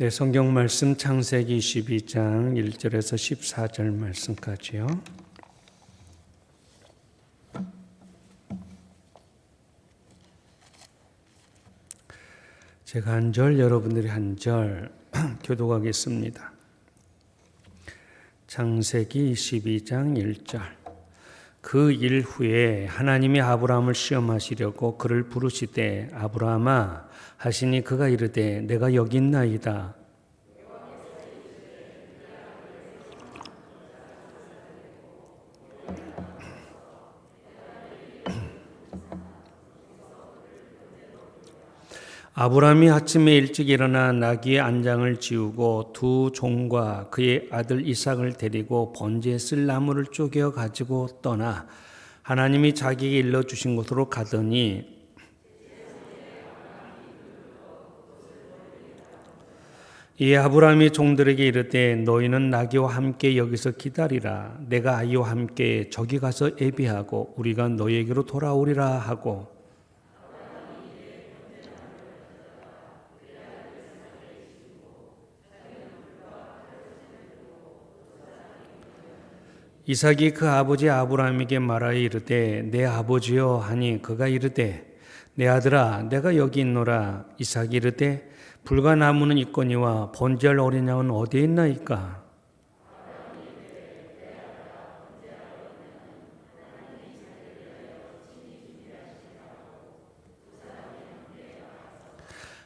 네, 성경 말씀 창세기 22장 1절에서 14절 말씀까지요. 제가 한 절, 여러분들이 한 절 교독하겠습니다. 창세기 22장 1절. 그 일 후에 하나님이 아브라함을 시험하시려고 그를 부르시되 아브라함아 하시니 그가 이르되 내가 여기 있나이다. 아브라함이 아침에 일찍 일어나 나귀의 안장을 지우고 두 종과 그의 아들 이삭을 데리고 번제에 쓸 나무를 쪼개어 가지고 떠나 하나님이 자기에게 일러주신 곳으로 가더니 이에 아브라함이 종들에게 이르되 너희는 나귀와 함께 여기서 기다리라. 내가 아이와 함께 저기 가서 예비하고 우리가 너희에게로 돌아오리라 하고 이삭이 그 아버지 아브라함에게 말하여 이르되 내 아버지여 하니 그가 이르되 내 아들아 내가 여기 있노라. 이삭이 이르되 불과 나무는 있거니와 번제할 어린 양은 어디에 있나이까?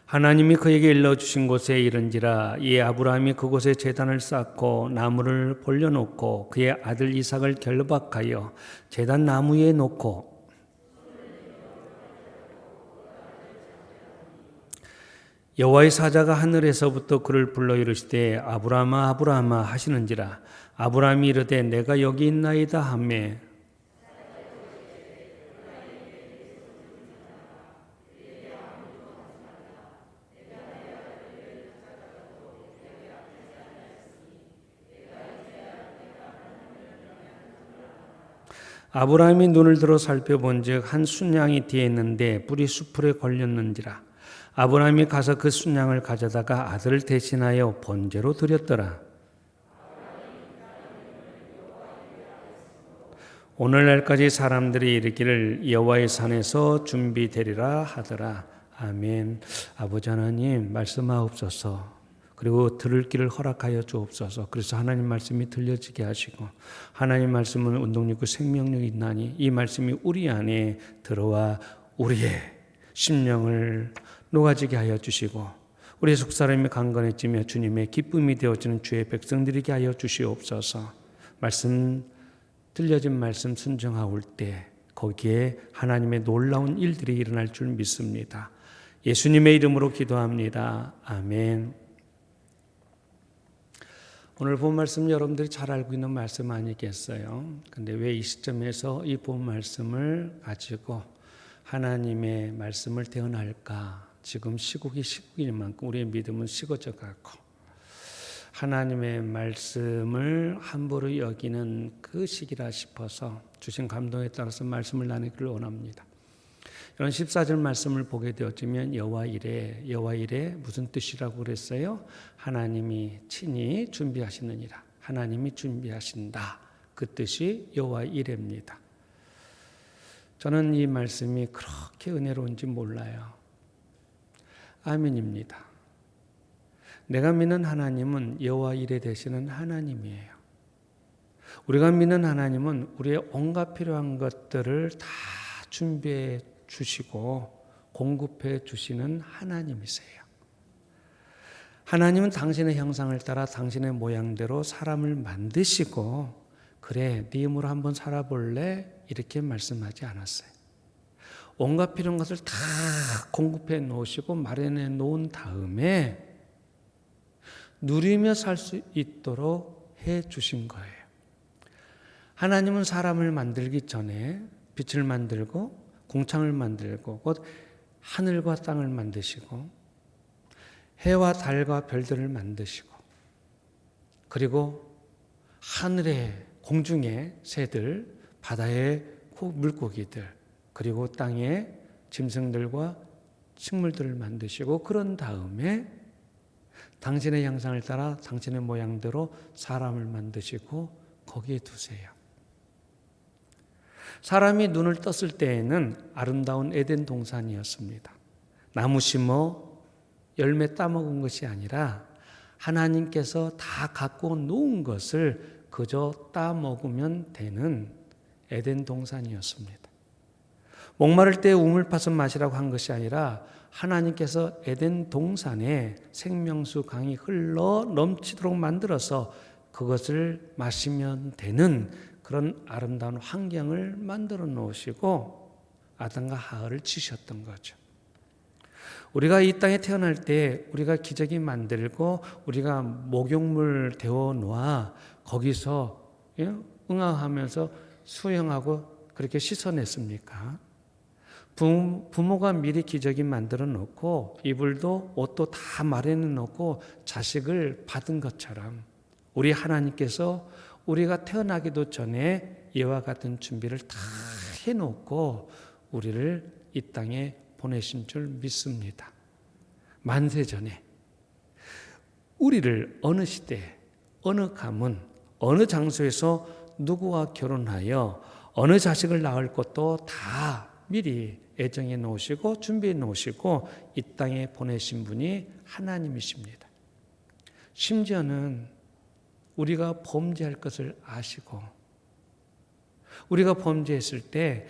하나님이 그에게 일러주신 곳에 이른지라. 이에 아브라함이 그곳에 제단을 쌓고 나무를 벌려놓고 그의 아들 이삭을 결박하여 제단 나무 위에 놓고 여호와의 사자가 하늘에서부터 그를 불러 이르시되 아브라함아 아브라함아 하시는지라. 아브라함이 이르되 내가 여기 있나이다 하며 아브라함이 눈을 들어 살펴본즉 한 순양이 뒤에 있는데 뿔이 수풀에 걸렸는지라. 아브라함이 가서 그 순양을 가져다가 아들을 대신하여 번제로 드렸더라. 오늘날까지 사람들이 이르기를 여호와의 산에서 준비되리라 하더라. 아멘. 아버지 하나님 말씀하옵소서. 그리고 들을 길을 허락하여 주옵소서. 그래서 하나님 말씀이 들려지게 하시고 하나님 말씀은 운동력과 생명력이 있나니 이 말씀이 우리 안에 들어와 우리의 심령을 녹아지게 하여 주시고 우리 속사람이 강건해지며 주님의 기쁨이 되어지는 주의 백성들이게 하여 주시옵소서. 말씀 들려진 말씀 순종하올 때 거기에 하나님의 놀라운 일들이 일어날 줄 믿습니다. 예수님의 이름으로 기도합니다. 아멘. 오늘 본 말씀 여러분들이 잘 알고 있는 말씀 아니겠어요? 근데 왜 이 시점에서 이 본 말씀을 가지고 하나님의 말씀을 대언할까? 지금 시국이 시국인 만큼 우리의 믿음은 식어져 가고 하나님의 말씀을 함부로 여기는 그 시기라 싶어서 주신 감동에 따라서 말씀을 나누기를 원합니다. 이런 14절 말씀을 보게 되었지만 여호와 이레 무슨 뜻이라고 그랬어요? 하나님이 친히 준비하시느니라. 하나님이 준비하신다. 그 뜻이 여호와 이레입니다. 저는 이 말씀이 그렇게 은혜로운지 몰라요. 아멘입니다. 내가 믿는 하나님은 여호와 이레 되시는 하나님이에요. 우리가 믿는 하나님은 우리의 온갖 필요한 것들을 다 준비해 주시고 공급해 주시는 하나님이세요. 하나님은 당신의 형상을 따라 당신의 모양대로 사람을 만드시고 그래 네 힘으로 한번 살아볼래? 이렇게 말씀하지 않았어요. 온갖 필요한 것을 다 공급해 놓으시고 마련해 놓은 다음에 누리며 살 수 있도록 해 주신 거예요. 하나님은 사람을 만들기 전에 빛을 만들고 공창을 만들고 곧 하늘과 땅을 만드시고 해와 달과 별들을 만드시고 그리고 하늘의 공중의 새들, 바다의 물고기들 그리고 땅의 짐승들과 식물들을 만드시고 그런 다음에 당신의 형상을 따라 당신의 모양대로 사람을 만드시고 거기에 두세요. 사람이 눈을 떴을 때에는 아름다운 에덴 동산이었습니다. 나무 심어 열매 따먹은 것이 아니라 하나님께서 다 갖고 놓은 것을 그저 따먹으면 되는 에덴 동산이었습니다. 목마를 때 우물파서 마시라고 한 것이 아니라 하나님께서 에덴 동산에 생명수 강이 흘러 넘치도록 만들어서 그것을 마시면 되는 그런 아름다운 환경을 만들어 놓으시고 아담과 하와를 지으셨던 거죠. 우리가 이 땅에 태어날 때 우리가 기저귀 만들고 우리가 목욕물 데워 놓아 거기서 응아하면서 수영하고 그렇게 씻어냈습니까? 부모가 미리 기저귀 만들어 놓고 이불도 옷도 다 마련해 놓고 자식을 받은 것처럼 우리 하나님께서 우리가 태어나기도 전에 이와 같은 준비를 다 해놓고 우리를 이 땅에 보내신 줄 믿습니다. 만세 전에 우리를 어느 시대, 어느 가문, 어느 장소에서 누구와 결혼하여 어느 자식을 낳을 것도 다 미리 애정해 놓으시고 준비해 놓으시고 이 땅에 보내신 분이 하나님이십니다. 심지어는 우리가 범죄할 것을 아시고 우리가 범죄했을 때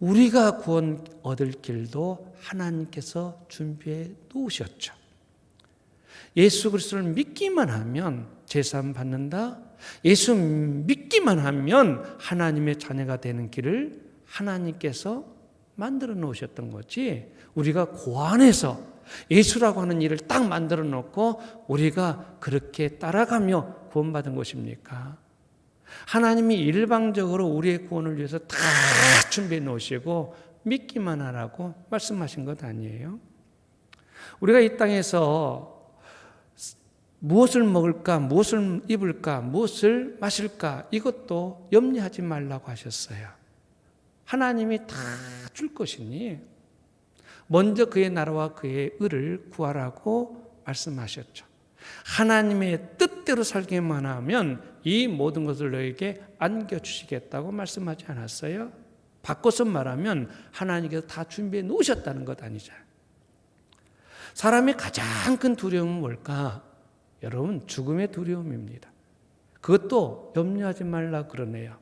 우리가 구원 얻을 길도 하나님께서 준비해 놓으셨죠. 예수 그리스도를 믿기만 하면 제사함 받는다. 예수 믿기만 하면 하나님의 자녀가 되는 길을 하나님께서 만들어 놓으셨던 거지. 우리가 고안해서 예수라고 하는 일을 딱 만들어 놓고 우리가 그렇게 따라가며 구원받은 것입니까? 하나님이 일방적으로 우리의 구원을 위해서 다 준비해 놓으시고 믿기만 하라고 말씀하신 것 아니에요? 우리가 이 땅에서 무엇을 먹을까, 무엇을 입을까, 무엇을 마실까 이것도 염려하지 말라고 하셨어요. 하나님이 다 줄 것이니 먼저 그의 나라와 그의 의를 구하라고 말씀하셨죠. 하나님의 뜻대로 살기만 하면 이 모든 것을 너에게 안겨주시겠다고 말씀하지 않았어요? 바꿔서 말하면 하나님께서 다 준비해 놓으셨다는 것 아니잖아요. 사람의 가장 큰 두려움은 뭘까? 여러분, 죽음의 두려움입니다. 그것도 염려하지 말라 그러네요.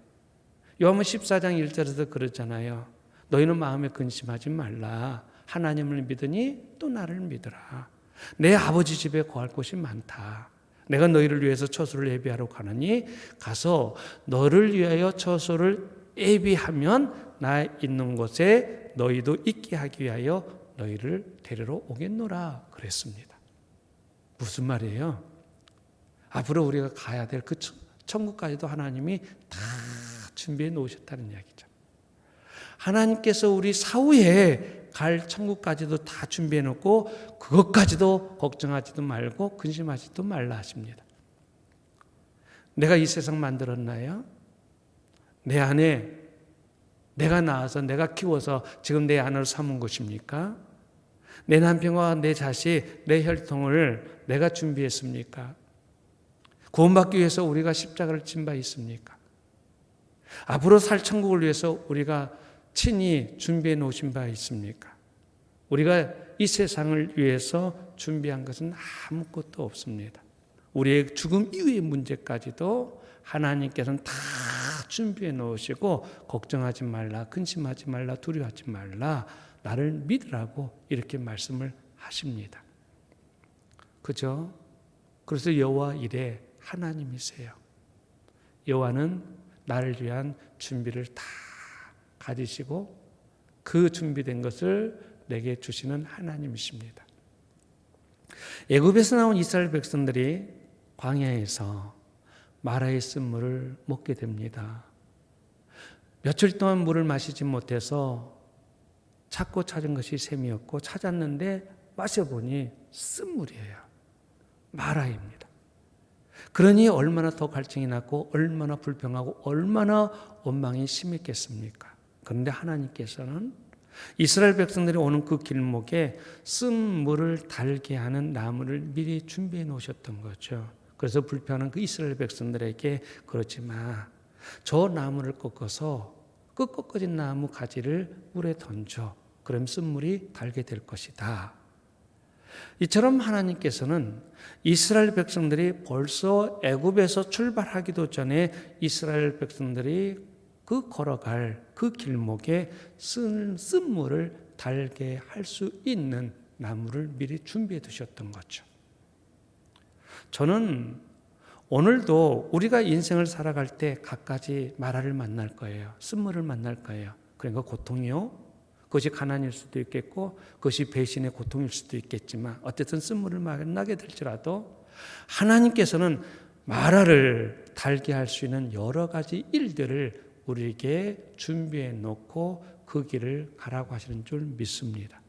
요한복음 14장 1절에서 그러잖아요. 너희는 마음에 근심하지 말라. 하나님을 믿으니 또 나를 믿으라. 내 아버지 집에 거할 곳이 많다. 내가 너희를 위해서 처소를 예비하러 가느니 가서 너를 위하여 처소를 예비하면 나 있는 곳에 너희도 있게 하기 위하여 너희를 데리러 오겠노라 그랬습니다. 무슨 말이에요? 앞으로 우리가 가야 될 그 천국까지도 하나님이 다 준비해 놓으셨다는 이야기죠. 하나님께서 우리 사후에 갈 천국까지도 다 준비해 놓고 그것까지도 걱정하지도 말고 근심하지도 말라 하십니다. 내가 이 세상 만들었나요? 내 안에 내가 낳아서 내가 키워서 지금 내 아내로 삼은 것입니까? 내 남편과 내 자식, 내 혈통을 내가 준비했습니까? 구원받기 위해서 우리가 십자가를 진 바 있습니까? 앞으로 살 천국을 위해서 우리가 친히 준비해 놓으신 바 있습니까? 우리가 이 세상을 위해서 준비한 것은 아무것도 없습니다. 우리의 죽음 이후의 문제까지도 하나님께서는 다 준비해 놓으시고 걱정하지 말라, 근심하지 말라, 두려워하지 말라, 나를 믿으라고 이렇게 말씀을 하십니다. 그죠? 그래서 여호와 이레 하나님이세요. 여호와는 나를 위한 준비를 다 가지시고 그 준비된 것을 내게 주시는 하나님이십니다. 애굽에서 나온 이스라엘 백성들이 광야에서 마라의 쓴물을 먹게 됩니다. 며칠 동안 물을 마시지 못해서 찾고 찾은 것이 샘이었고 찾았는데 마셔보니 쓴물이에요. 마라입니다. 그러니 얼마나 더 갈증이 났고 얼마나 불평하고 얼마나 원망이 심했겠습니까? 그런데 하나님께서는 이스라엘 백성들이 오는 그 길목에 쓴물을 달게 하는 나무를 미리 준비해 놓으셨던 거죠. 그래서 불평하는 그 이스라엘 백성들에게 그러지 마. 저 나무를 꺾어서 그 꺾어진 나무 가지를 물에 던져. 그럼 쓴물이 달게 될 것이다. 이처럼 하나님께서는 이스라엘 백성들이 벌써 애굽에서 출발하기도 전에 이스라엘 백성들이 그 걸어갈 그 길목에 쓴물을 달게 할 수 있는 나무를 미리 준비해 두셨던 거죠. 저는 오늘도 우리가 인생을 살아갈 때 갖가지 마라를 만날 거예요. 쓴물을 만날 거예요. 그러니까 고통이요. 그것이 가난일 수도 있겠고 그것이 배신의 고통일 수도 있겠지만 어쨌든 쓴물을 만나게 될지라도 하나님께서는 마라를 달게 할 수 있는 여러 가지 일들을 우리에게 준비해 놓고 그 길을 가라고 하시는 줄 믿습니다.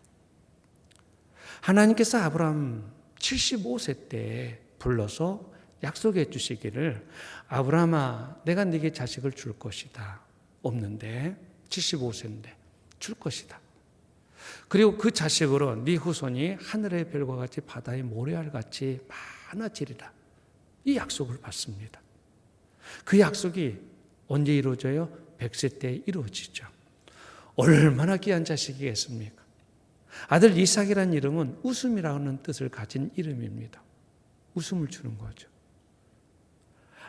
하나님께서 아브라함 75세 때 불러서 약속해 주시기를 아브라함아 내가 네게 자식을 줄 것이다. 없는데 75세인데 줄 것이다. 그리고 그 자식으로 네 후손이 하늘의 별과 같이 바다의 모래알 같이 많아지리라. 이 약속을 받습니다. 그 약속이 언제 이루어져요? 100세 때 이루어지죠. 얼마나 귀한 자식이겠습니까? 아들 이삭이라는 이름은 웃음이라는 뜻을 가진 이름입니다. 웃음을 주는 거죠.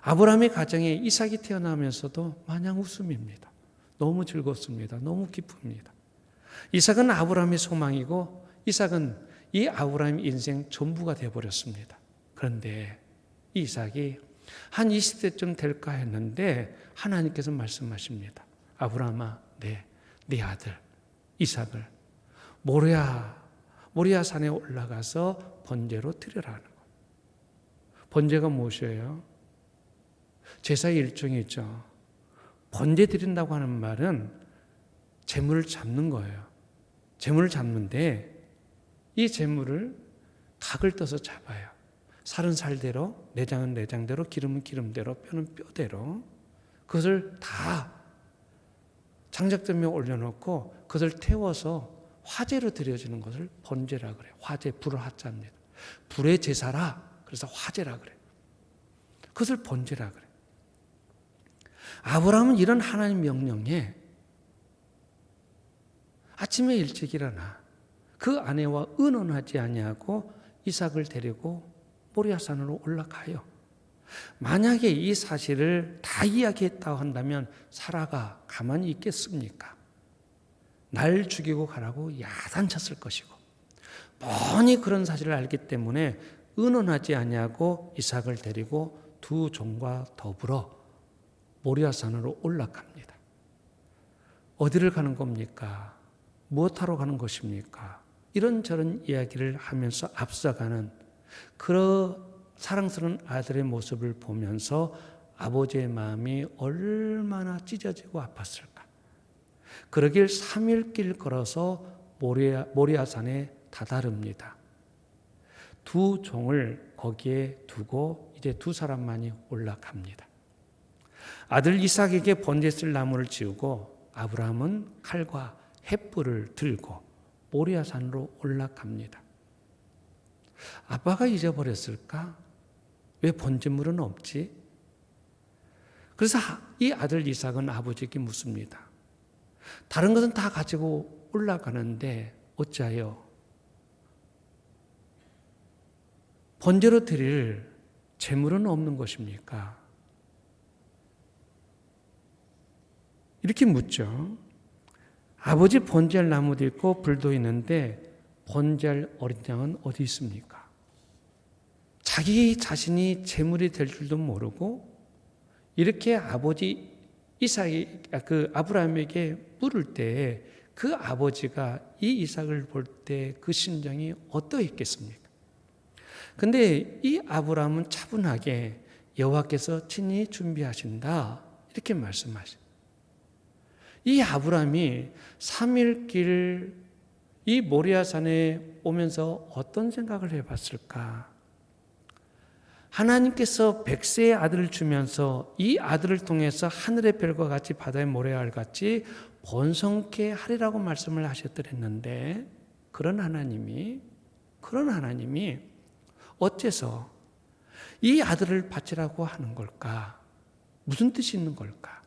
아브라함의 가정에 이삭이 태어나면서도 마냥 웃음입니다. 너무 즐겁습니다. 너무 기쁩니다. 이삭은 아브라함의 소망이고 이삭은 이 아브라함의 인생 전부가 되어버렸습니다. 그런데 이삭이 한 20세쯤 될까 했는데 하나님께서 말씀하십니다. 아브라함아, 네 아들 이삭을 모리아 산에 올라가서 번제로 드리라는 것. 번제가 무엇이에요? 제사의 일종이죠. 번제 드린다고 하는 말은 제물을 잡는 거예요. 제물을 잡는데 이 제물을 각을 떠서 잡아요. 살은 살대로, 내장은 내장대로, 기름은 기름대로, 뼈는 뼈대로 그것을 다 장작등에 올려놓고 그것을 태워서 화제로 드려지는 것을 번제라 그래요. 화제, 불을 화자입니다. 불의 제사라 그래서 화제라 그래요. 그것을 번제라 그래요. 아브라함은 이런 하나님 명령에 아침에 일찍 일어나 그 아내와 의논하지 아니하고 이삭을 데리고 모리아산으로 올라가요. 만약에 이 사실을 다 이야기했다고 한다면 사라가 가만히 있겠습니까? 날 죽이고 가라고 야단쳤을 것이고 뻔히 그런 사실을 알기 때문에 의논하지 아니하고 이삭을 데리고 두 종과 더불어 모리아산으로 올라갑니다. 어디를 가는 겁니까? 무엇하러 가는 것입니까? 이런저런 이야기를 하면서 앞서가는 그런 사랑스러운 아들의 모습을 보면서 아버지의 마음이 얼마나 찢어지고 아팠을까. 그러길 3일 걸어서 모리아산에 다다릅니다. 두 종을 거기에 두고 이제 두 사람만이 올라갑니다. 아들 이삭에게 번제 쓸 나무를 지우고 아브라함은 칼과 횃불을 들고 모리아산으로 올라갑니다. 아빠가 잊어버렸을까? 왜 번제물은 없지? 그래서 이 아들 이삭은 아버지에게 묻습니다. 다른 것은 다 가지고 올라가는데 어찌하여 번제로 드릴 제물은 없는 것입니까? 이렇게 묻죠. 아버지 번제할 나무도 있고 불도 있는데 번제할 어린 양은 어디 있습니까? 자기 자신이 제물이 될 줄도 모르고 이렇게 아버지 그 아브라함에게 물을 때 그 아버지가 이 이삭을 볼 때 그 심정이 어떠했겠습니까? 근데 이 아브라함은 차분하게 여호와께서 친히 준비하신다 이렇게 말씀하셔요. 이 아브라함이 3일 길 이 모리아산에 오면서 어떤 생각을 해봤을까? 하나님께서 100세의 아들을 주면서 이 아들을 통해서 하늘의 별과 같이 바다의 모래알 같이 본성케 하리라고 말씀을 하셨더랬는데 그런 하나님이 어째서 이 아들을 바치라고 하는 걸까? 무슨 뜻이 있는 걸까?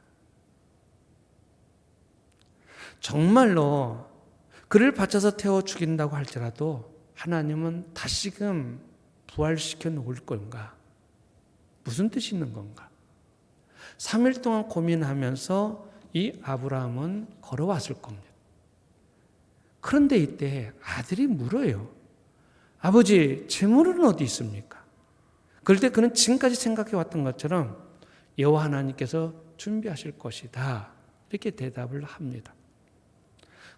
정말로 그를 바쳐서 태워 죽인다고 할지라도 하나님은 다시금 부활시켜 놓을 건가? 무슨 뜻이 있는 건가? 3일 동안 고민하면서 이 아브라함은 걸어왔을 겁니다. 그런데 이때 아들이 물어요. 아버지, 재물은 어디 있습니까? 그럴 때 그는 지금까지 생각해 왔던 것처럼 여호와 하나님께서 준비하실 것이다. 이렇게 대답을 합니다.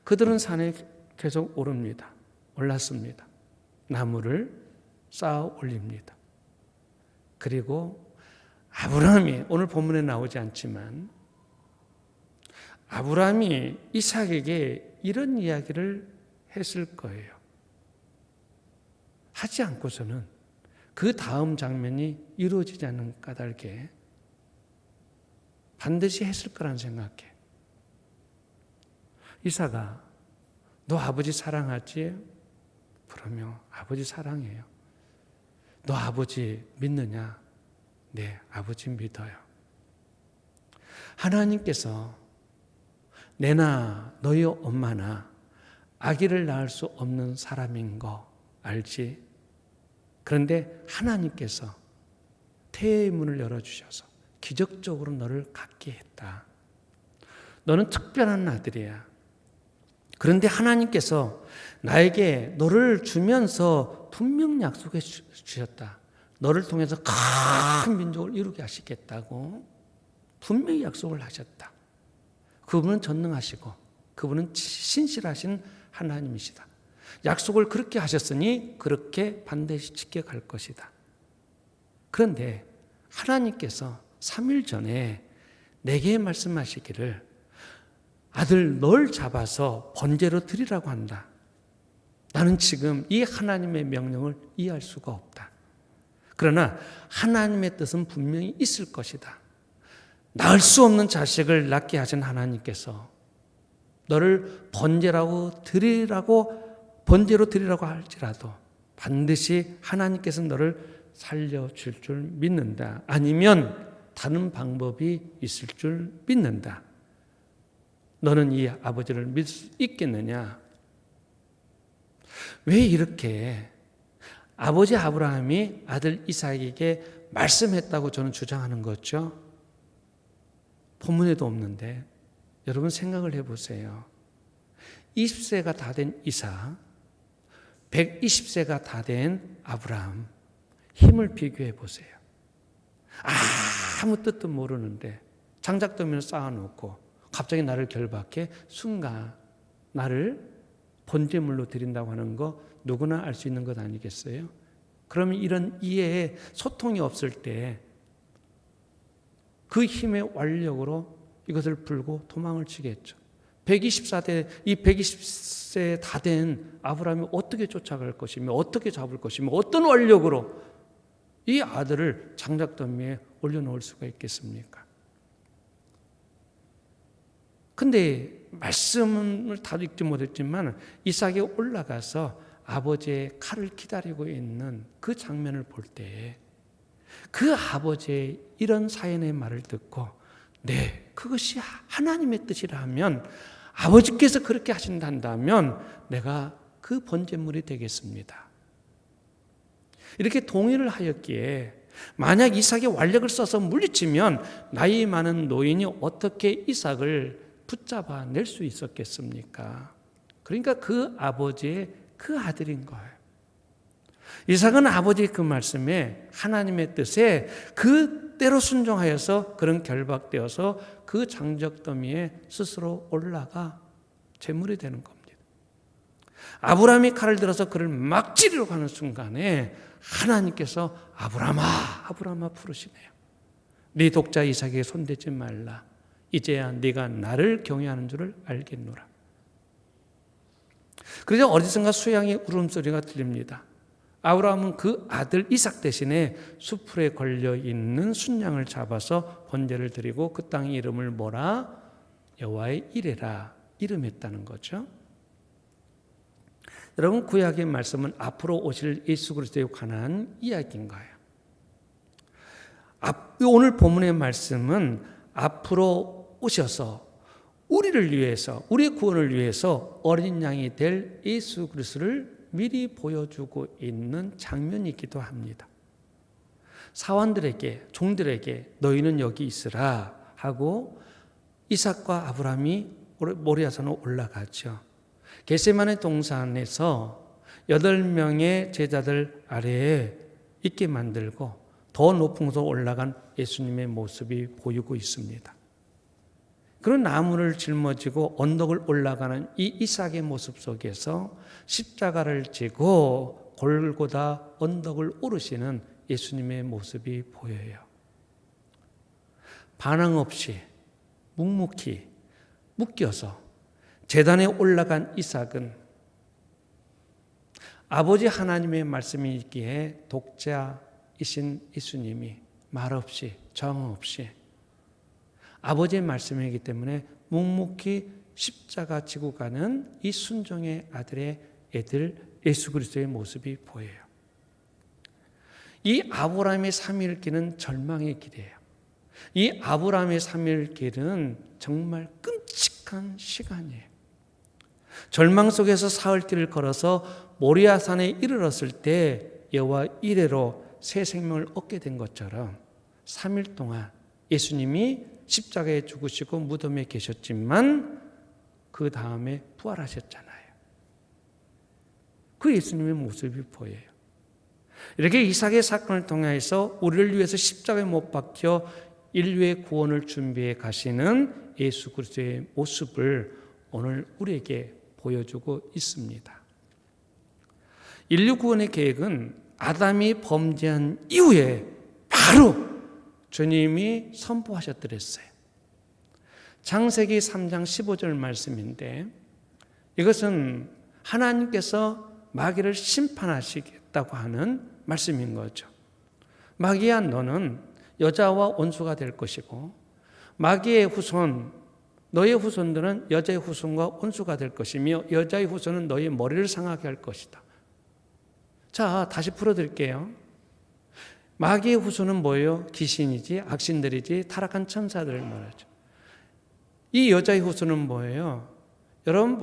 그들은 산에 계속 오릅니다. 올랐습니다. 나무를 쌓아 올립니다. 그리고 아브라함이 오늘 본문에 나오지 않지만 아브라함이 이삭에게 이런 이야기를 했을 거예요. 하지 않고서는 그 다음 장면이 이루어지지 않는 까닭에 반드시 했을 거란 생각해. 이삭아, 너 아버지 사랑하지? 그러면 아버지 사랑해요. 너 아버지 믿느냐? 네, 아버지 믿어요. 하나님께서 내나 너희 엄마나 아기를 낳을 수 없는 사람인 거 알지? 그런데 하나님께서 태의 문을 열어주셔서 기적적으로 너를 갖게 했다. 너는 특별한 아들이야. 그런데 하나님께서 나에게 너를 주면서 분명 약속해 주셨다. 너를 통해서 큰 민족을 이루게 하시겠다고 분명히 약속을 하셨다. 그분은 전능하시고 그분은 신실하신 하나님이시다. 약속을 그렇게 하셨으니 그렇게 반드시 지켜갈 것이다. 그런데 하나님께서 3일 전에 내게 말씀하시기를 아들 널 잡아서 번제로 드리라고 한다. 나는 지금 이 하나님의 명령을 이해할 수가 없다. 그러나 하나님의 뜻은 분명히 있을 것이다. 낳을 수 없는 자식을 낳게 하신 하나님께서 너를 번제로 드리라고 할지라도 반드시 하나님께서 너를 살려줄 줄 믿는다. 아니면 다른 방법이 있을 줄 믿는다. 너는 이 아버지를 믿을 수 있겠느냐? 왜 이렇게 아버지 아브라함이 아들 이삭에게 말씀했다고 저는 주장하는 거죠? 본문에도 없는데 여러분 생각을 해보세요. 20세가 다 된 이삭, 120세가 다 된 아브라함, 힘을 비교해 보세요. 아무 뜻도 모르는데 장작더미를 쌓아놓고 갑자기 나를 결박해 순간 나를 번제물로 드린다고 하는 거 누구나 알 수 있는 것 아니겠어요? 그러면 이런 이해에 소통이 없을 때 그 힘의 완력으로 이것을 풀고 도망을 치겠죠. 120세 다 된 아브라함이 어떻게 쫓아갈 것이며 어떻게 잡을 것이며 어떤 원력으로 이 아들을 장작더미에 올려놓을 수가 있겠습니까? 근데 말씀을 다 읽지 못했지만 이삭이 올라가서 아버지의 칼을 기다리고 있는 그 장면을 볼 때에 그 아버지의 이런 사연의 말을 듣고 네, 그것이 하나님의 뜻이라면 아버지께서 그렇게 하신다면 내가 그 번제물이 되겠습니다. 이렇게 동의를 하였기에 만약 이삭이 완력을 써서 물리치면 나이 많은 노인이 어떻게 이삭을 붙잡아 낼 수 있었겠습니까? 그러니까 그 아버지의 그 아들인 거예요. 이삭은 아버지의 그 말씀에 하나님의 뜻에 그대로 순종하여서 그런 결박되어서 그 장작더미에 스스로 올라가 제물이 되는 겁니다. 아브라함이 칼을 들어서 그를 막 찌르려고 하는 순간에 하나님께서 아브라함아 부르시네요. 네 독자 이삭에게 손대지 말라. 이제야 네가 나를 경외하는 줄을 알겠노라. 그래서 어디선가 수양의 울음소리가 들립니다. 아브라함은 그 아들 이삭 대신에 수풀에 걸려있는 순양을 잡아서 번제를 드리고 그 땅의 이름을 뭐라? 여호와의 이레라. 이름했다는 거죠. 여러분, 구약의 말씀은 앞으로 오실 예수 그리스도에 관한 이야기인 거예요. 오늘 본문의 말씀은 앞으로 오셔서 우리를 위해서, 우리의 구원을 위해서 어린 양이 될 예수 그리스도를 미리 보여주고 있는 장면이기도 합니다. 사환들에게, 종들에게 너희는 여기 있으라 하고 이삭과 아브라함이 모리아산으로 올라가죠. 겟세마네 동산에서 8명의 제자들 아래에 있게 만들고 더 높은 곳으로 올라간 예수님의 모습이 보이고 있습니다. 그런 나무를 짊어지고 언덕을 올라가는 이 이삭의 모습 속에서 십자가를 지고 골고다 언덕을 오르시는 예수님의 모습이 보여요. 반항 없이 묵묵히 묶여서 제단에 올라간 이삭은 아버지 하나님의 말씀이 있기에 독자이신 예수님이 말없이 정 없이 아버지의 말씀이기 때문에 묵묵히 십자가 지고 가는 이 순종의 아들의 예수 그리스도의 모습이 보여요. 이 아브라함의 3일 길은 절망의 길이에요. 이 아브라함의 3일 길은 정말 끔찍한 시간이에요. 절망 속에서 사흘길을 걸어서 모리아산에 이르렀을 때 여호와 이레로 새 생명을 얻게 된 것처럼 3일 동안 예수님이 십자가에 죽으시고 무덤에 계셨지만 그 다음에 부활하셨잖아요. 그 예수님의 모습이 보여요. 이렇게 이삭의 사건을 통해서 우리를 위해서 십자가에 못 박혀 인류의 구원을 준비해 가시는 예수 그리스도의 모습을 오늘 우리에게 보여주고 있습니다. 인류 구원의 계획은 아담이 범죄한 이후에 바로 주님이 선포하셨더랬어요. 창세기 3장 15절 말씀인데 이것은 하나님께서 마귀를 심판하시겠다고 하는 말씀인 거죠. 마귀야, 너는 여자와 원수가 될 것이고 마귀의 후손, 너의 후손들은 여자의 후손과 원수가 될 것이며 여자의 후손은 너의 머리를 상하게 할 것이다. 자, 다시 풀어드릴게요. 마귀의 후손은 뭐예요? 귀신이지, 악신들이지, 타락한 천사들을 말하죠. 이 여자의 후손은 뭐예요? 여러분,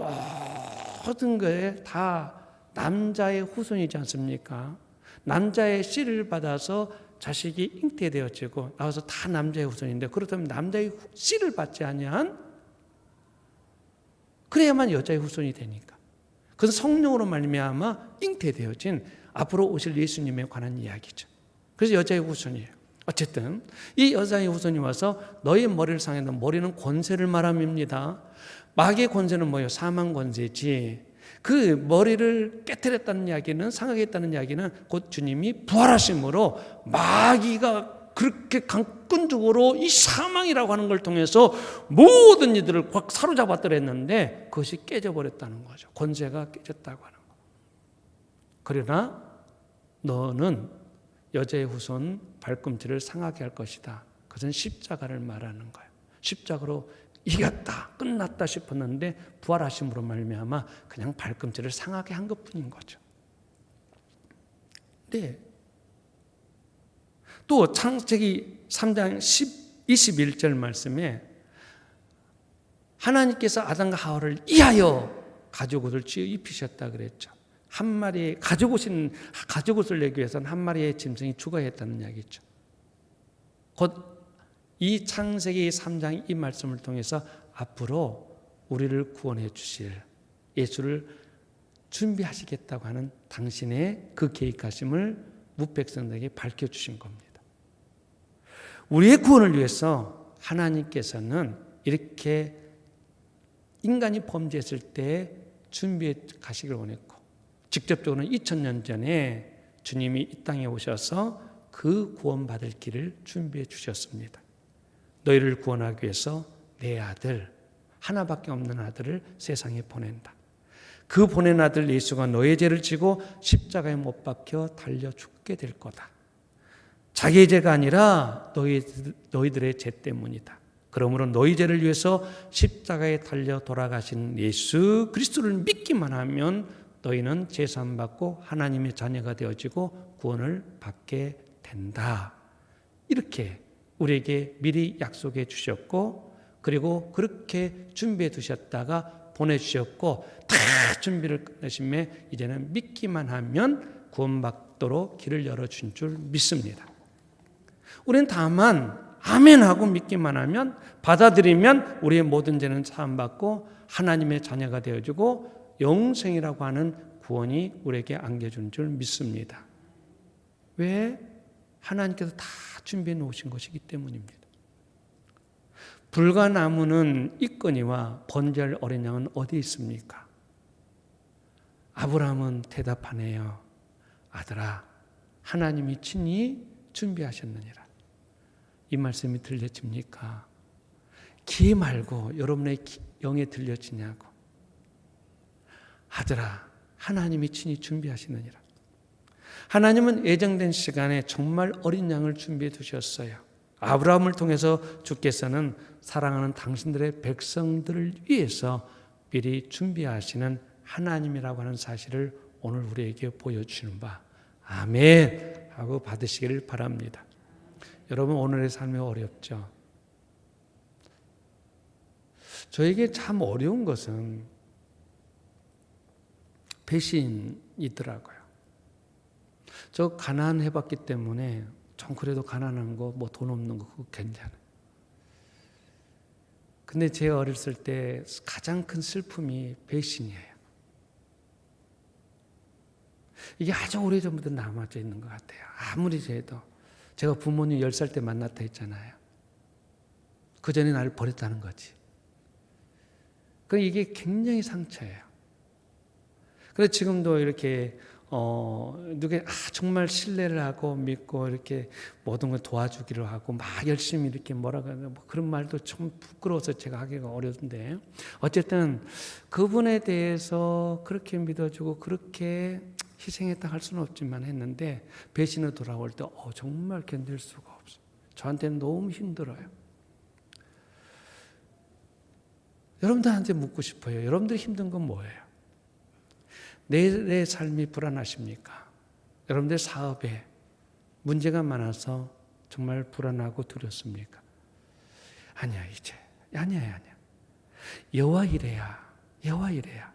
모든 것에 다 남자의 후손이지 않습니까? 남자의 씨를 받아서 자식이 잉태되어지고 나와서 다 남자의 후손인데, 그렇다면 남자의 씨를 받지 아니한, 그래야만 여자의 후손이 되니까. 그건 성령으로 말미암아 잉태되어진 앞으로 오실 예수님에 관한 이야기죠. 그래서 여자의 후손이에요. 어쨌든 이 여자의 후손이 와서 너의 머리를 상한다. 머리는 권세를 말합니다. 마귀의 권세는 뭐예요? 사망 권세지. 그 머리를 깨뜨렸다는 이야기는, 상하게 했다는 이야기는 곧 주님이 부활하심으로 마귀가 그렇게 강권적으로 이 사망이라고 하는 걸 통해서 모든 이들을 확 사로잡았더랬는데 그것이 깨져버렸다는 거죠. 권세가 깨졌다고 하는 거. 그러나 너는 여자의 후손 발꿈치를 상하게 할 것이다. 그것은 십자가를 말하는 거예요. 십자가로 이겼다, 끝났다 싶었는데 부활하심으로 말미암아 그냥 발꿈치를 상하게 한 것뿐인 거죠. 네. 또 창세기 3장 21절 말씀에 하나님께서 아담과 하와를 이하여 가죽옷을 쥐어 입히셨다 그랬죠. 한 마리의 가죽옷을 내기 위해서는 한 마리의 짐승이 죽어야 했다는 이야기죠. 곧 이 창세기 3장 이 말씀을 통해서 앞으로 우리를 구원해 주실 예수를 준비하시겠다고 하는 당신의 그 계획하심을 무백성들에게 밝혀주신 겁니다. 우리의 구원을 위해서 하나님께서는 이렇게 인간이 범죄했을 때 준비해 가시길 원했고, 직접적으로는 2000년 전에 주님이 이 땅에 오셔서 그 구원받을 길을 준비해 주셨습니다. 너희를 구원하기 위해서 내 아들, 하나밖에 없는 아들을 세상에 보낸다. 그 보낸 아들 예수가 너의 죄를 지고 십자가에 못 박혀 달려 죽게 될 거다. 자기의 죄가 아니라 너희들의 죄 때문이다. 그러므로 너희 죄를 위해서 십자가에 달려 돌아가신 예수 그리스도를 믿기만 하면 너희는 제사함 받고 하나님의 자녀가 되어지고 구원을 받게 된다. 이렇게 우리에게 미리 약속해 주셨고, 그리고 그렇게 준비해 두셨다가 보내주셨고, 다 준비를 끝내심에 이제는 믿기만 하면 구원받도록 길을 열어준 줄 믿습니다. 우리는 다만 아멘하고 믿기만 하면, 받아들이면 우리의 모든 죄는 사함받고 하나님의 자녀가 되어주고 영생이라고 하는 구원이 우리에게 안겨준 줄 믿습니다. 왜? 하나님께서 다 준비해 놓으신 것이기 때문입니다. 불과 나무는 있거니와 번제할 어린 양은 어디 있습니까? 아브라함은 대답하네요. 아들아, 하나님이 친히 준비하셨느니라. 이 말씀이 들려집니까? 귀 말고 여러분의 영에 들려지냐고. 아들아, 하나님이 친히 준비하시느니라. 하나님은 예정된 시간에 정말 어린 양을 준비해 두셨어요. 아브라함을 통해서 주께서는 사랑하는 당신들의 백성들을 위해서 미리 준비하시는 하나님이라고 하는 사실을 오늘 우리에게 보여주시는 바, 아멘 하고 받으시기를 바랍니다. 여러분, 오늘의 삶이 어렵죠? 저에게 참 어려운 것은 배신이더라고요. 저 가난해봤기 때문에 좀 그래도 가난한 거, 뭐 돈 없는 거 그거 괜찮아요. 근데 제가 어렸을 때 가장 큰 슬픔이 배신이에요. 이게 아주 오래전부터 남아져 있는 것 같아요. 아무리 해도. 제가 부모님 10살 때 만났다 했잖아요. 그 전에 나를 버렸다는 거지. 이게 굉장히 상처예요. 그래서 지금도 이렇게 누가 정말 신뢰를 하고 믿고 이렇게 모든 걸 도와주기로 하고 막 열심히 이렇게 뭐라고 하나, 뭐 그런 말도 좀 부끄러워서 제가 하기가 어려운데, 어쨌든 그분에 대해서 그렇게 믿어주고 그렇게 희생했다 할 수는 없지만 했는데, 배신을 돌아올 때 정말 견딜 수가 없어요. 저한테는 너무 힘들어요. 여러분들한테 묻고 싶어요. 여러분들 힘든 건 뭐예요? 내일의 삶이 불안하십니까? 여러분들 사업에 문제가 많아서 정말 불안하고 두렵습니까? 아니야, 이제. 아니야. 여호와 이래야.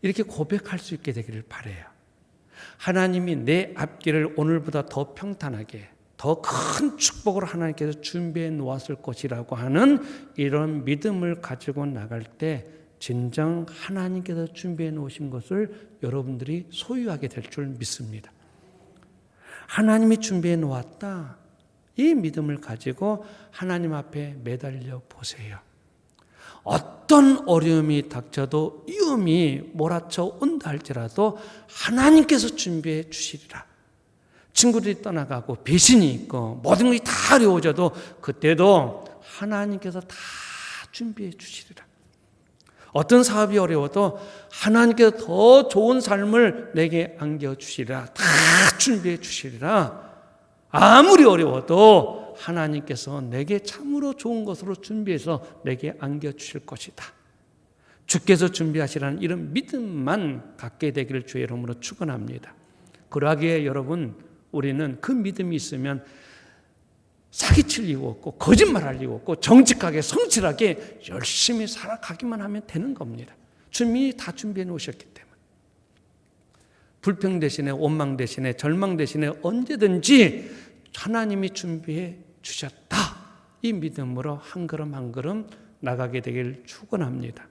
이렇게 고백할 수 있게 되기를 바라요. 하나님이 내 앞길을 오늘보다 더 평탄하게, 더 큰 축복으로 하나님께서 준비해 놓았을 것이라고 하는 이런 믿음을 가지고 나갈 때 진정 하나님께서 준비해 놓으신 것을 여러분들이 소유하게 될 줄 믿습니다. 하나님이 준비해 놓았다. 이 믿음을 가지고 하나님 앞에 매달려 보세요. 어떤 어려움이 닥쳐도 위험이 몰아쳐 온다 할지라도 하나님께서 준비해 주시리라. 친구들이 떠나가고 배신이 있고 모든 것이 다 어려워져도 그때도 하나님께서 다 준비해 주시리라. 어떤 사업이 어려워도 하나님께서 더 좋은 삶을 내게 안겨주시리라. 다 준비해 주시리라. 아무리 어려워도 하나님께서 내게 참으로 좋은 것으로 준비해서 내게 안겨주실 것이다. 주께서 준비하시라는 이런 믿음만 갖게 되기를 주의 이름으로 축원합니다. 그러하기에 여러분, 우리는 그 믿음이 있으면 사기칠 이유 없고 거짓말할 이유 없고 정직하게 성실하게 열심히 살아가기만 하면 되는 겁니다. 주님이 다 준비해 놓으셨기 때문에. 불평 대신에 원망 대신에 절망 대신에 언제든지 하나님이 준비해 주셨다. 이 믿음으로 한 걸음 한 걸음 나가게 되길 축원합니다.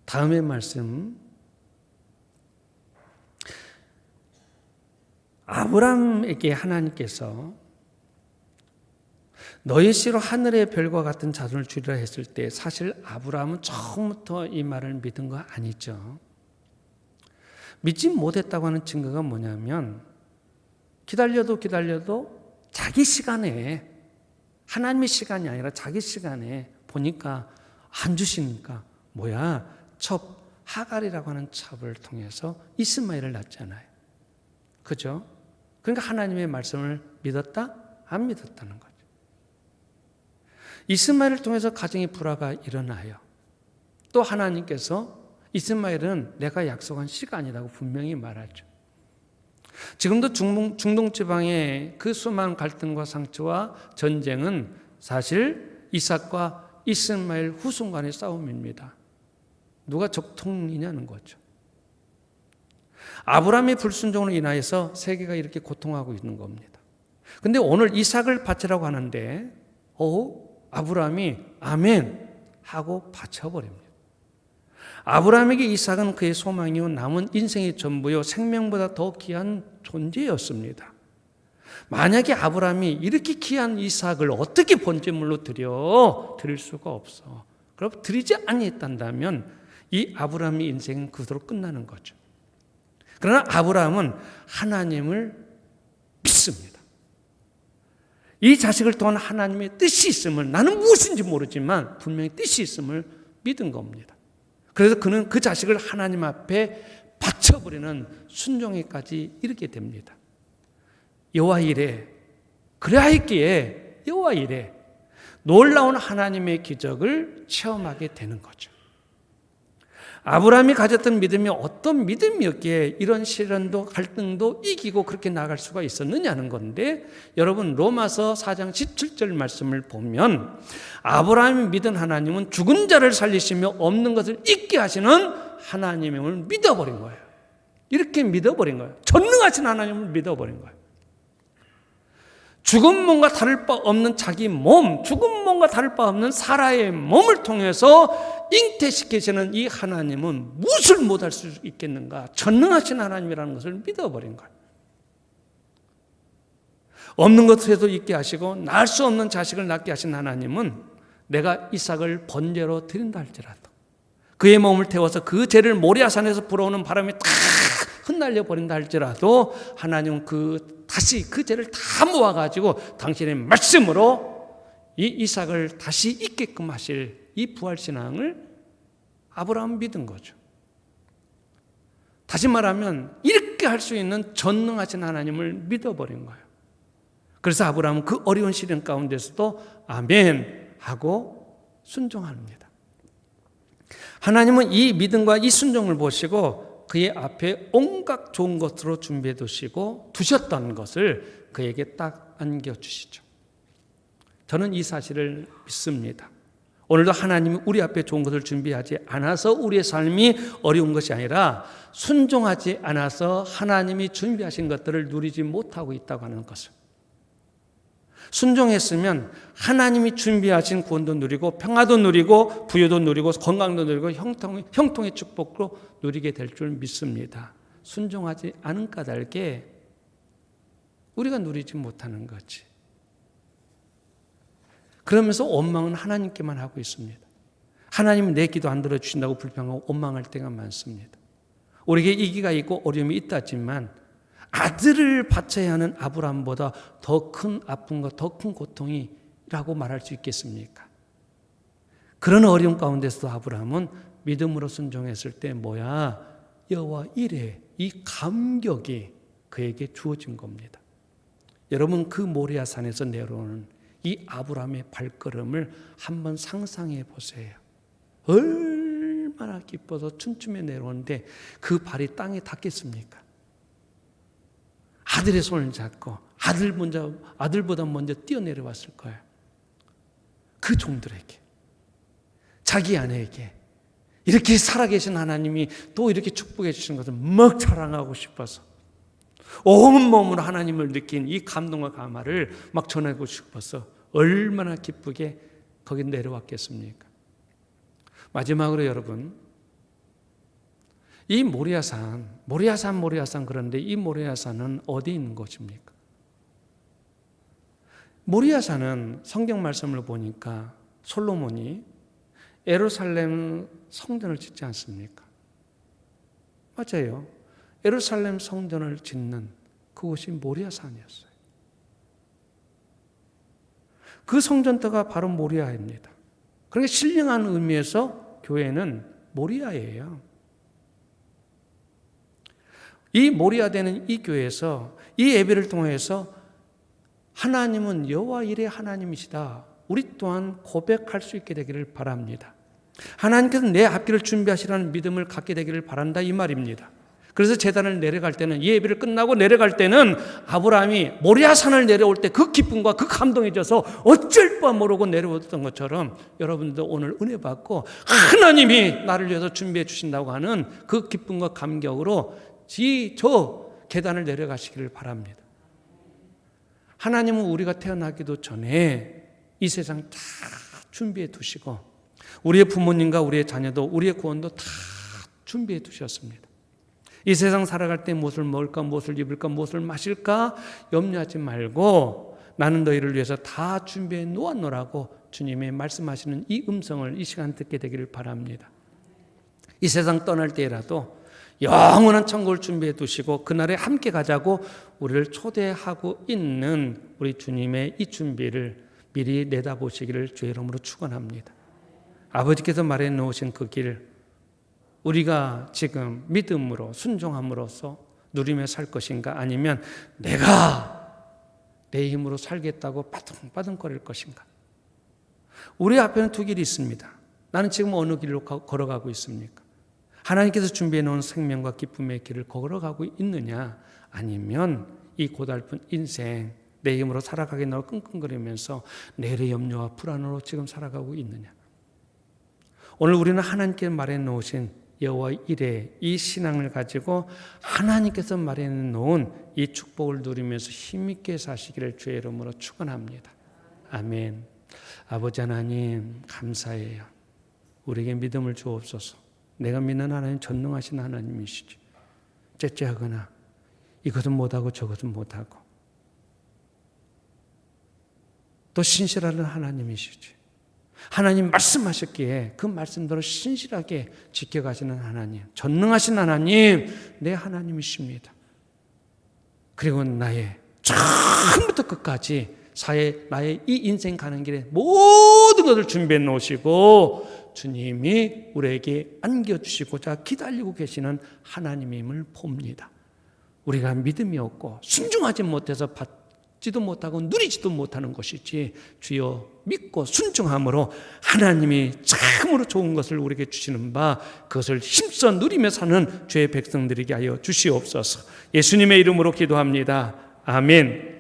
다음의 말씀, 아브라함에게 하나님께서 너희 씨로 하늘의 별과 같은 자손을 주리라 했을 때 사실 아브라함은 처음부터 이 말을 믿은 거 아니죠. 믿지 못했다고 하는 증거가 뭐냐면 기다려도 자기 시간에, 하나님의 시간이 아니라 자기 시간에 보니까 안 주시니까 첩 하갈이라고 하는 첩을 통해서 이스마엘을 낳잖아요. 그죠? 그러니까 하나님의 말씀을 믿었다? 안 믿었다는 거죠. 이스마엘을 통해서 가정의 불화가 일어나요. 또 하나님께서 이스마엘은 내가 약속한 씨가 아니라고 분명히 말하죠. 지금도 중동 지방의 그 수많은 갈등과 상처와 전쟁은 사실 이삭과 이스마엘 후손 간의 싸움입니다. 누가 적통이냐는 거죠. 아브라함의 불순종으로 인하여서 세계가 이렇게 고통하고 있는 겁니다. 근데 오늘 이삭을 바치라고 하는데 아브라함이 아멘 하고 바쳐버립니다. 아브라함에게 이삭은 그의 소망이요 남은 인생의 전부요 생명보다 더 귀한 존재였습니다. 만약에 아브라함이 이렇게 귀한 이삭을 어떻게 번제물로 드릴 수가 없어. 그럼 드리지 아니했단다면 이 아브라함의 인생은 그대로 끝나는 거죠. 그러나 아브라함은 하나님을 믿습니다. 이 자식을 통한 하나님의 뜻이 있음을, 나는 무엇인지 모르지만 분명히 뜻이 있음을 믿은 겁니다. 그래서 그는 그 자식을 하나님 앞에 바쳐버리는 순종에까지 이르게 됩니다. 여호와 이레, 그리하였기에 여호와 이레, 놀라운 하나님의 기적을 체험하게 되는 거죠. 아브라함이 가졌던 믿음이 어떤 믿음이었기에 이런 시련도 갈등도 이기고 그렇게 나갈 수가 있었느냐는 건데, 여러분 로마서 4장 17절 말씀을 보면 아브라함이 믿은 하나님은 죽은 자를 살리시며 없는 것을 있게 하시는 하나님을 믿어버린 거예요. 이렇게 믿어버린 거예요. 전능하신 하나님을 믿어버린 거예요. 죽은 몸과 다를 바 없는 자기 몸, 죽은 몸과 다를 바 없는 사라의 몸을 통해서 잉태시키시는 이 하나님은 무엇을 못할 수 있겠는가? 전능하신 하나님이라는 것을 믿어버린 거예요. 없는 것에도 있게 하시고 낳을 수 없는 자식을 낳게 하신 하나님은 내가 이삭을 번제로 드린다 할지라도 그의 몸을 태워서 그 죄를 모리아산에서 불어오는 바람에 다 흩날려 버린다 할지라도 하나님은 다시 그 죄를 다 모아가지고 당신의 말씀으로 이 이삭을 다시 있게끔 하실 이 부활신앙을 아브라함은 믿은 거죠. 다시 말하면 이렇게 할 수 있는 전능하신 하나님을 믿어버린 거예요. 그래서 아브라함은 그 어려운 시련 가운데서도 아멘 하고 순종합니다. 하나님은 이 믿음과 이 순종을 보시고 그의 앞에 온갖 좋은 것으로 준비해 두셨던 것을 그에게 딱 안겨주시죠. 저는 이 사실을 믿습니다. 오늘도 하나님이 우리 앞에 좋은 것을 준비하지 않아서 우리의 삶이 어려운 것이 아니라 순종하지 않아서 하나님이 준비하신 것들을 누리지 못하고 있다고 하는 것을. 순종했으면 하나님이 준비하신 구원도 누리고 평화도 누리고 부유도 누리고 건강도 누리고 형통의 축복도 누리게 될 줄 믿습니다. 순종하지 않은 까닭에 우리가 누리지 못하는 거지. 그러면서 원망은 하나님께만 하고 있습니다. 하나님은 내 기도 안 들어주신다고 불평하고 원망할 때가 많습니다. 우리에게 이기가 있고 어려움이 있다지만 아들을 바쳐야 하는 아브라함보다 더 큰 아픔과 더 큰 고통이라고 말할 수 있겠습니까? 그런 어려움 가운데서도 아브라함은 믿음으로 순종했을 때 여호와 이레, 이 감격이 그에게 주어진 겁니다. 여러분 그 모리아 산에서 내려오는 이 아브라함의 발걸음을 한번 상상해 보세요. 얼마나 기뻐서 춤추며 내려오는데 그 발이 땅에 닿겠습니까? 아들의 손을 잡고 아들보다 먼저 뛰어내려왔을 거예요. 그 종들에게, 자기 아내에게 이렇게 살아계신 하나님이 또 이렇게 축복해 주신 것을 막 자랑하고 싶어서 온몸으로 하나님을 느낀 이 감동과 감화를 막 전하고 싶어서 얼마나 기쁘게 거기 내려왔겠습니까? 마지막으로 여러분, 이 모리아산 그런데 이 모리아산은 어디 있는 곳입니까? 모리아산은 성경 말씀을 보니까 솔로몬이 예루살렘 성전을 짓지 않습니까? 맞아요. 예루살렘 성전을 짓는 그곳이 모리아산이었어요. 그 성전터가 바로 모리아입니다. 그러니까 신령한 의미에서 교회는 모리아예요. 이 모리아 되는 이 교회에서 이 예배를 통해서 하나님은 여호와 일의 하나님이시다. 우리 또한 고백할 수 있게 되기를 바랍니다. 하나님께서 내 앞길을 준비하시라는 믿음을 갖게 되기를 바란다 이 말입니다. 그래서 제단을 내려갈 때는, 예배를 끝나고 내려갈 때는 아브라함이 모리아산을 내려올 때 그 기쁨과 그 감동에 져서 어쩔 바 모르고 내려오던 것처럼 여러분도 오늘 은혜 받고 하나님이 나를 위해서 준비해 주신다고 하는 그 기쁨과 감격으로 저 계단을 내려가시기를 바랍니다. 하나님은 우리가 태어나기도 전에 이 세상 다 준비해 두시고 우리의 부모님과 우리의 자녀도 우리의 구원도 다 준비해 두셨습니다. 이 세상 살아갈 때 무엇을 먹을까, 무엇을 입을까, 무엇을 마실까 염려하지 말고 나는 너희를 위해서 다 준비해 놓았노라고 주님이 말씀하시는 이 음성을 이 시간 듣게 되기를 바랍니다. 이 세상 떠날 때라도 영원한 천국을 준비해 두시고 그날에 함께 가자고 우리를 초대하고 있는 우리 주님의 이 준비를 미리 내다보시기를 주의 이름으로 축원합니다. 아버지께서 말해 놓으신 그 길, 우리가 지금 믿음으로 순종함으로써 누리며 살 것인가, 아니면 내가 내 힘으로 살겠다고 바둥바둥거릴 것인가. 우리 앞에는 두 길이 있습니다. 나는 지금 어느 길로 걸어가고 있습니까? 하나님께서 준비해 놓은 생명과 기쁨의 길을 걸어가고 있느냐, 아니면 이 고달픈 인생 내 힘으로 살아가겠다고 끙끙거리면서 내일의 염려와 불안으로 지금 살아가고 있느냐. 오늘 우리는 하나님께 말해 놓으신 여호와 일의 이 신앙을 가지고 하나님께서 말해 놓은 이 축복을 누리면서 힘있게 사시기를 주의 이름으로 축원합니다. 아멘. 아버지 하나님 감사해요. 우리에게 믿음을 주옵소서. 내가 믿는 하나님 전능하신 하나님이시지. 째째하거나 이것은 못하고 저것은 못하고 또 신실한 하나님이시지. 하나님 말씀하셨기에 그 말씀대로 신실하게 지켜가시는 하나님, 전능하신 하나님, 내 하나님이십니다. 그리고 나의 처음부터 끝까지 나의 이 인생 가는 길에 모든 것을 준비해 놓으시고 주님이 우리에게 안겨주시고자 기다리고 계시는 하나님임을 봅니다. 우리가 믿음이 없고 순종하지 못해서 받지도 못하고 누리지도 못하는 것이지, 주여 믿고 순종함으로 하나님이 참으로 좋은 것을 우리에게 주시는 바 그것을 힘써 누리며 사는 주의 백성들에게 하여 주시옵소서. 예수님의 이름으로 기도합니다. 아멘.